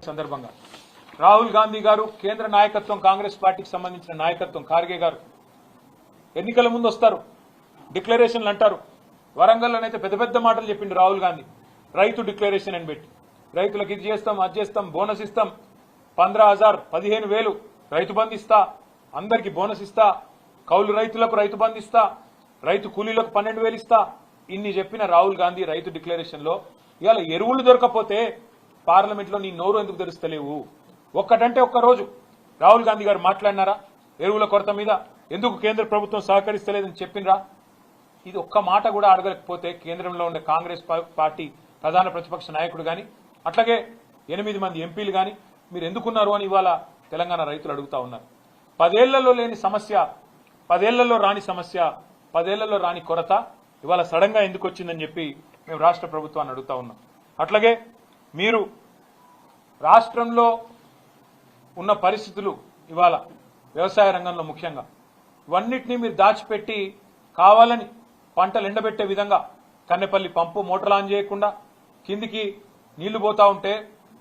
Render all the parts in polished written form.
సందర్భంగా రాహుల్ గాంధీ గారు కేంద్ర నాయకత్వం కాంగ్రెస్ పార్టీకి సంబంధించిన నాయకత్వం ఖార్గే గారు ఎన్నికల ముందు వస్తారు, డిక్లరేషన్లు అంటారు. వరంగల్లోనైతే పెద్ద పెద్ద మాటలు చెప్పిండు రాహుల్ గాంధీ. రైతు డిక్లరేషన్ అని పెట్టి రైతులకు ఇది చేస్తాం, అది చేస్తాం, బోనస్ ఇస్తాం, 15,000 15,000 రైతు బంధు ఇస్తా, అందరికి బోనస్ ఇస్తా, కౌలు రైతులకు రైతు బంధు ఇస్తా, రైతు కూలీలకు 12,000 ఇస్తా. ఇన్ని చెప్పిన రాహుల్ గాంధీ రైతు డిక్లరేషన్ లో ఇవాళ ఎరువులు దొరకపోతే పార్లమెంట్ లో నీ నోరు ఎందుకు తెరుస్తలేవు? ఒక్కటంటే ఒక్క రోజు రాహుల్ గాంధీ గారు మాట్లాడినారా? ఎరువుల కొరత మీద ఎందుకు కేంద్ర ప్రభుత్వం సహకరిస్తలేదని చెప్పినరా? ఇది ఒక్క మాట కూడా అడగలేకపోతే కేంద్రంలో ఉండే కాంగ్రెస్ పార్టీ ప్రధాన ప్రతిపక్ష నాయకుడు గాని అట్లాగే 8 మంది ఎంపీలు గాని మీరు ఎందుకున్నారు అని ఇవాళ తెలంగాణ రైతులు అడుగుతా ఉన్నారు. 10 ఏళ్లలో లేని సమస్య, 10 ఏళ్లలో రాని సమస్య, 10 ఏళ్లలో రాని కొరత ఇవాళ సడన్ గా ఎందుకు వచ్చిందని చెప్పి మేము రాష్ట్ర ప్రభుత్వాన్ని అడుగుతా ఉన్నాం. అట్లాగే మీరు రాష్ట్రంలో ఉన్న పరిస్థితులు ఇవాళ వ్యవసాయ రంగంలో ముఖ్యంగా ఇవన్నిటినీ మీరు దాచిపెట్టి కావాలని పంటలు ఎండబెట్టే విధంగా కన్నెపల్లి పంపు మోటార్ ఆన్ చేయకుండా కిందికి నీళ్లు పోతా ఉంటే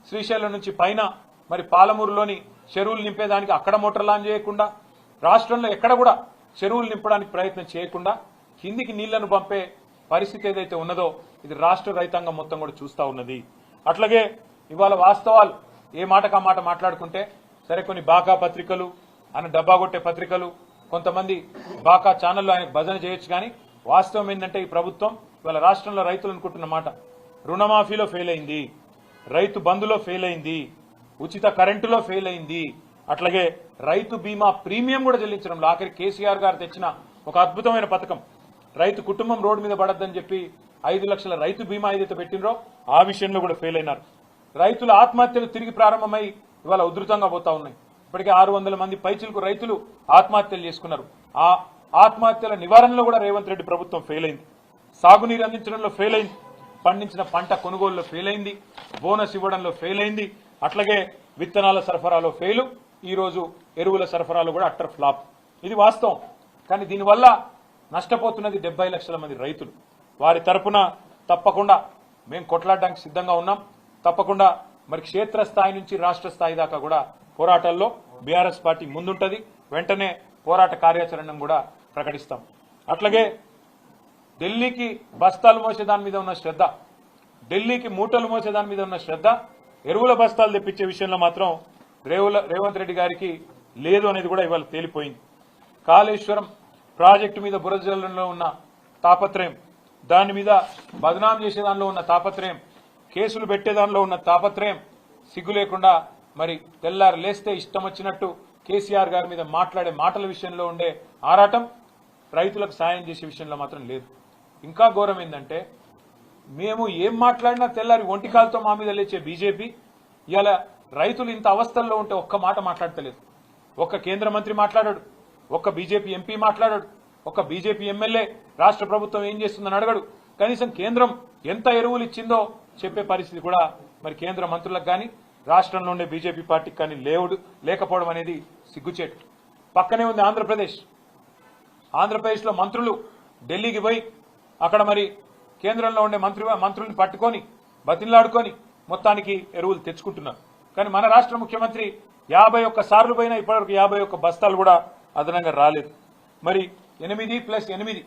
శ్రీశైలం నుంచి పైన మరి పాలమూరులోని చెరువులు నింపేదానికి అక్కడ మోటార్లు ఆన్ చేయకుండా రాష్ట్రంలో ఎక్కడ కూడా చెరువులు నింపడానికి ప్రయత్నం చేయకుండా కిందికి నీళ్లను పంపే పరిస్థితి ఏదైతే ఉన్నదో ఇది రాష్ట్ర రైతాంగం మొత్తం కూడా చూస్తా ఉన్నది. అట్లాగే ఇవాళ వాస్తవాలు ఏ మాటకా మాట మాట్లాడుకుంటే సరే కొన్ని బాకా పత్రికలు ఆయన డబ్బా కొట్టే పత్రికలు కొంతమంది బాకా ఛానల్లో ఆయన భజన చేయొచ్చు, కానీ వాస్తవం ఏంటంటే ఈ ప్రభుత్వం ఇవాళ రాష్ట్రంలో రైతులు అనుకుంటున్న మాట రుణమాఫీలో ఫెయిల్ అయింది, రైతు బంధులో ఫెయిల్ అయింది, ఉచిత కరెంటులో ఫెయిల్ అయింది, అట్లాగే రైతు బీమా ప్రీమియం కూడా చెల్లించడంలో ఆఖరి కేసీఆర్ గారు తెచ్చిన ఒక అద్భుతమైన పథకం రైతు కుటుంబం రోడ్డు మీద పడద్దని చెప్పి 5 లక్షల రైతు బీమా ఏదైతే పెట్టినరో ఆ విషయంలో కూడా ఫెయిల్ అయినారు. రైతుల ఆత్మహత్యలు తిరిగి ప్రారంభమై ఇవాళ ఉధృతంగా పోతా ఉన్నాయి. ఇప్పటికే 600 మంది పైచిలకు రైతులు ఆత్మహత్యలు చేసుకున్నారు. ఆ ఆత్మహత్యల నివారణలో కూడా రేవంత్ రెడ్డి ప్రభుత్వం ఫెయిల్ అయింది. సాగునీరు అందించడంలో ఫెయిల్ అయింది, పండించిన పంట కొనుగోలులో ఫెయిల్ అయింది, బోనస్ ఇవ్వడంలో ఫెయిల్ అయింది, అట్లాగే విత్తనాల సరఫరాలో ఫెయిల్, ఈ రోజు ఎరువుల సరఫరాలో కూడా అట్టర్ ఫ్లాప్. ఇది వాస్తవం. కానీ దీనివల్ల నష్టపోతున్నది 70 లక్షల మంది రైతులు. వారి తరపున తప్పకుండా మేము కొట్లాడడానికి సిద్ధంగా ఉన్నాం. తప్పకుండా మరి క్షేత్రస్థాయి నుంచి రాష్ట్ర స్థాయి దాకా కూడా పోరాటాల్లో బీఆర్ఎస్ పార్టీ ముందుంటది. వెంటనే పోరాట కార్యాచరణను కూడా ప్రకటిస్తాం. అట్లాగే ఢిల్లీకి బస్తాలు మోసే దాని మీద ఉన్న శ్రద్ధ, ఢిల్లీకి మూటలు మోసే దాని మీద ఉన్న శ్రద్ధ ఎరువుల బస్తాలు తెప్పించే విషయంలో మాత్రం రేవంత్ రెడ్డి గారికి లేదు అనేది కూడా ఇవాళ తేలిపోయింది. కాళేశ్వరం ప్రాజెక్టు మీద బురదజల్లంలో ఉన్న తాపత్రయం, దాని మీద బదనాం చేసే దానిలో ఉన్న తాపత్రయం, కేసులు పెట్టే దానిలో ఉన్న తాపత్రయం, సిగ్గు లేకుండా మరి తెల్లారు లేస్తే ఇష్టం వచ్చినట్టు కేసీఆర్ గారి మీద మాట్లాడే మాటల విషయంలో ఉండే ఆరాటం రైతులకు సాయం చేసే విషయంలో మాత్రం లేదు. ఇంకా ఘోరం ఏంటంటే మేము ఏం మాట్లాడినా తెల్లారి ఒంటికాలతో మా మీద లేచే బీజేపీ ఇలా రైతులు ఇంత అవస్థల్లో ఉంటే ఒక్క మాట మాట్లాడతలేదు. ఒక్క కేంద్ర మంత్రి మాట్లాడాడు, ఒక్క బీజేపీ ఎంపీ మాట్లాడాడు, ఒక్క బీజేపీ ఎమ్మెల్యే రాష్ట్ర ప్రభుత్వం ఏం చేస్తుందని అడగడు. కనీసం కేంద్రం ఎంత ఎరువులు ఇచ్చిందో చెప్పే పరిస్థితి కూడా మరి కేంద్ర మంత్రులకు కానీ రాష్ట్రంలో ఉండే బీజేపీ పార్టీకి కానీ లేకపోవడం అనేది సిగ్గుచేటు. పక్కనే ఉంది ఆంధ్రప్రదేశ్. ఆంధ్రప్రదేశ్లో మంత్రులు ఢిల్లీకి పోయి అక్కడ మరి కేంద్రంలో ఉండే మంత్రుల్ని పట్టుకొని బతిలాడుకొని మొత్తానికి ఎరువులు తెచ్చుకుంటున్నారు. కానీ మన రాష్ట్ర ముఖ్యమంత్రి 51 సార్లు పోయినా ఇప్పటివరకు 51 బస్తాలు కూడా అదనంగా రాలేదు. మరి 8+8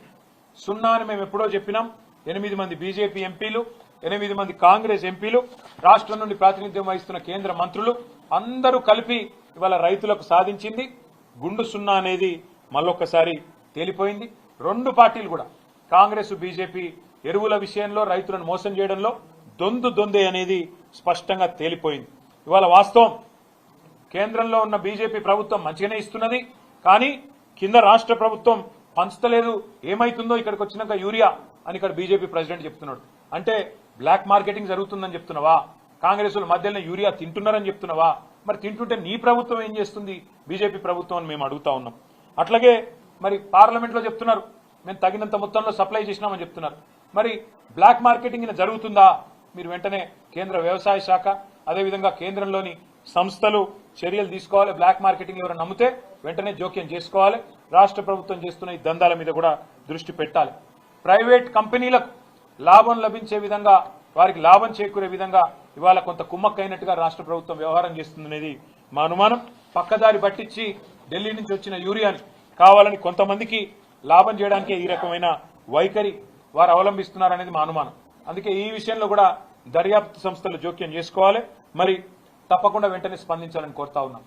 0 అని మేము ఎప్పుడో చెప్పినాం. 8 మంది బీజేపీ ఎంపీలు, 8 మంది కాంగ్రెస్ ఎంపీలు, రాష్ట్రం నుండి ప్రాతినిధ్యం వహిస్తున్న కేంద్ర మంత్రులు అందరూ కలిపి ఇవాళ రైతులకు సాధించింది గుండు 0 అనేది మళ్ళొక్కసారి తేలిపోయింది. 2 పార్టీలు కూడా కాంగ్రెస్ బీజేపీ ఎరువుల విషయంలో రైతులను మోసం చేయడంలో దొందే అనేది స్పష్టంగా తేలిపోయింది. ఇవాళ వాస్తవం కేంద్రంలో ఉన్న బీజేపీ ప్రభుత్వం మంచిగానే ఇస్తున్నది, కానీ కింద రాష్ట్ర ప్రభుత్వం పంచుతలేదు. ఏమైతుందో ఇక్కడికి వచ్చినాక యూరియా అని ఇక్కడ బీజేపీ ప్రెసిడెంట్ చెప్తున్నాడు. అంటే బ్లాక్ మార్కెటింగ్ జరుగుతుందని చెప్తున్నావా? కాంగ్రెస్ మధ్యలో యూరియా తింటున్నారని చెప్తున్నావా? మరి తింటుంటే నీ ప్రభుత్వం ఏం చేస్తుంది బీజేపీ ప్రభుత్వం అని మేము అడుగుతా ఉన్నాం. అట్లాగే మరి పార్లమెంట్లో చెప్తున్నారు మేము తగినంత మొత్తంలో సప్లై చేసినామని చెప్తున్నారు. మరి బ్లాక్ మార్కెటింగ్ జరుగుతుందా? మీరు వెంటనే కేంద్ర వ్యవసాయ శాఖ అదేవిధంగా కేంద్రంలోని సంస్థలు చర్యలు తీసుకోవాలి. బ్లాక్ మార్కెటింగ్ ఎవరైనా నమ్మితే వెంటనే జోక్యం చేసుకోవాలి. రాష్ట్ర ప్రభుత్వం చేస్తున్న ఈ దందాల మీద కూడా దృష్టి పెట్టాలి. ప్రైవేట్ కంపెనీలకు లాభం లభించే విధంగా వారికి లాభం చేకూరే విధంగా ఇవాళ కొంత కుమ్మక్కైనట్టుగా రాష్ట్ర ప్రభుత్వం వ్యవహారం చేస్తుందనేది మా అనుమానం. పక్కదారి పట్టించి ఢిల్లీ నుంచి వచ్చిన యూరియాని కావాలని కొంతమందికి లాభం చేయడానికే ఈ రకమైన వైఖరి వారు అవలంబిస్తున్నారనేది మా అనుమానం. అందుకే ఈ విషయంలో కూడా దర్యాప్తు సంస్థలు జోక్యం చేసుకోవాలి, మరి తప్పకుండా వెంటనే స్పందించాలని కోరుతా ఉన్నాం.